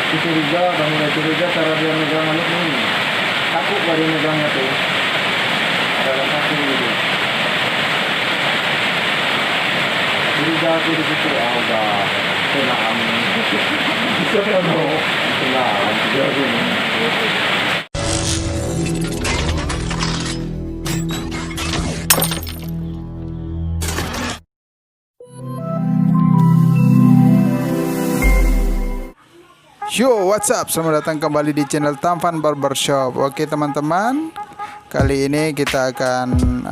Curiga, udah mulai curiga cara dia megang anu ini. Takut dari megangnya tuh. Ada kaki gitu. Curiga tuh di situ, udah senang. Bisa kan mau? Senang, jadi. Yo, what's up? Selamat datang kembali di channel Tamvan Barbershop. Oke teman-teman, kali ini kita akan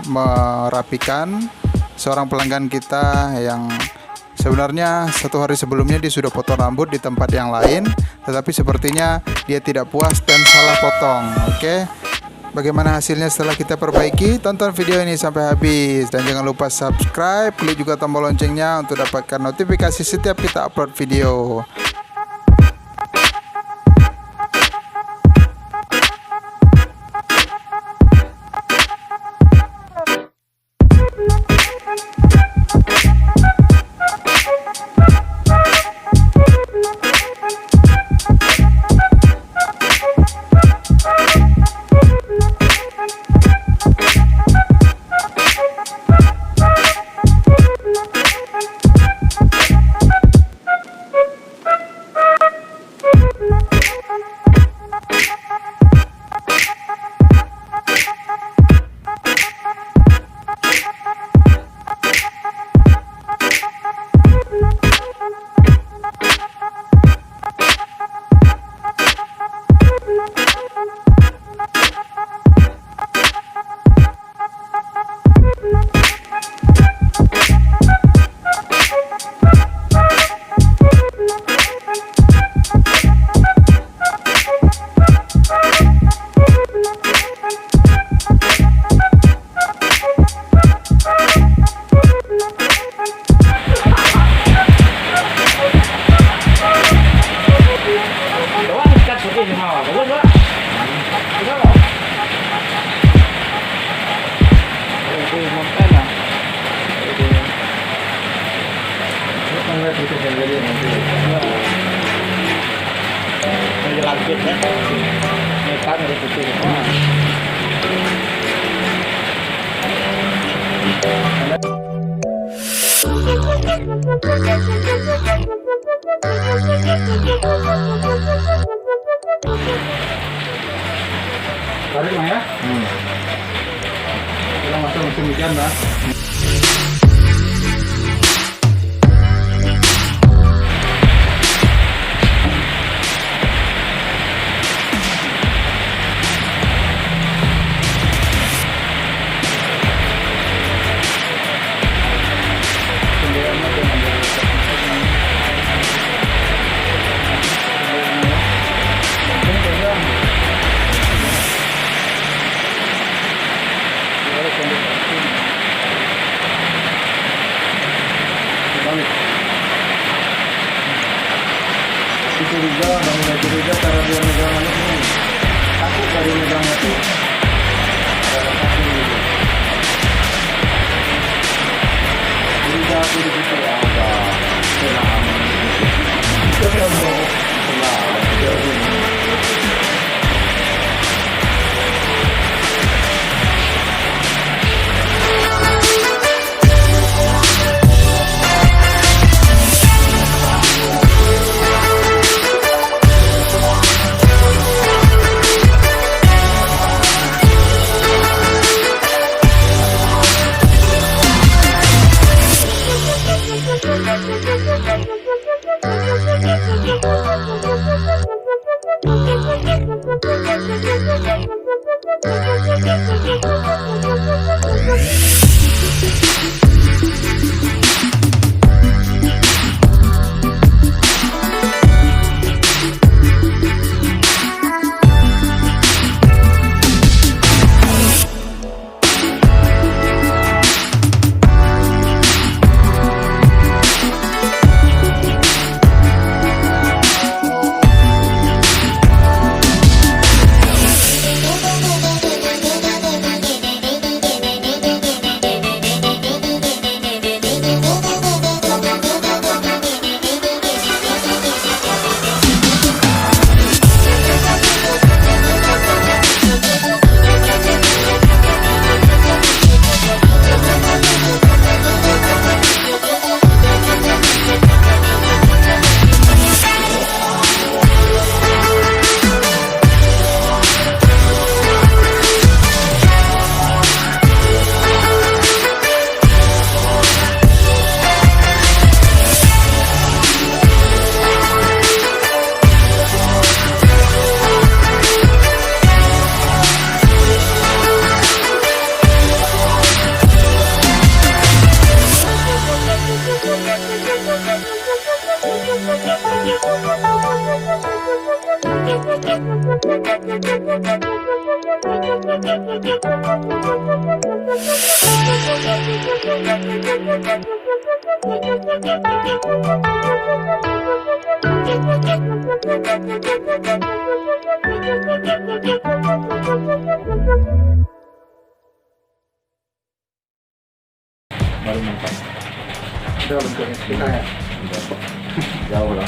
merapikan seorang pelanggan kita yang sebenarnya satu hari sebelumnya dia sudah potong rambut di tempat yang lain, tetapi sepertinya dia tidak puas dan salah potong. Oke, bagaimana hasilnya setelah kita perbaiki? Tonton video ini sampai habis dan jangan lupa subscribe, klik juga tombol loncengnya untuk dapatkan notifikasi setiap kita upload video. Tarik mah ya. Kita masuk musim hujan dah. Curiga, udah mulai curiga cara dia megang anu ini. Takut dari megangnya tuh. Ada kaki gitu. Curiga tuh di situ, udah senang. Bisa kan mau? Senang, jadi. Baru nampak. Udah bentuknya kita ya. Jauh lah.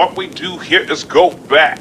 What we do here is go back.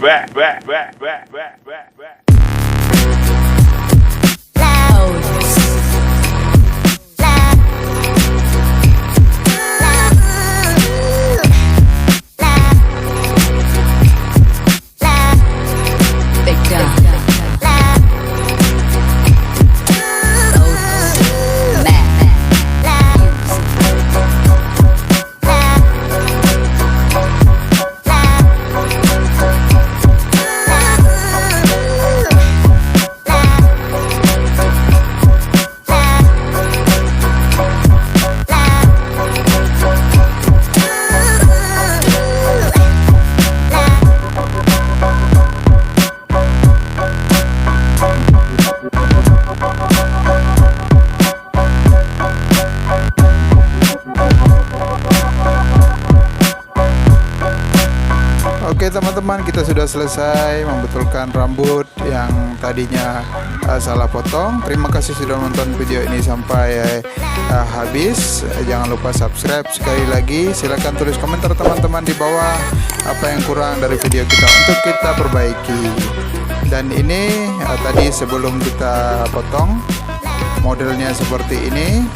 Oke teman-teman, kita sudah selesai membetulkan rambut yang tadinya salah potong. Terima kasih sudah nonton video ini sampai habis. Jangan lupa subscribe. Sekali lagi silahkan tulis komentar teman-teman di bawah apa yang kurang dari video kita untuk kita perbaiki. Dan ini tadi sebelum kita potong, modelnya seperti ini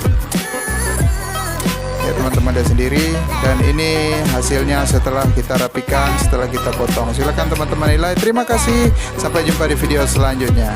ya teman-teman, lihat sendiri. Dan ini hasilnya setelah kita rapikan, setelah kita potong. Silakan teman-teman nilai. Terima kasih, sampai jumpa di video selanjutnya.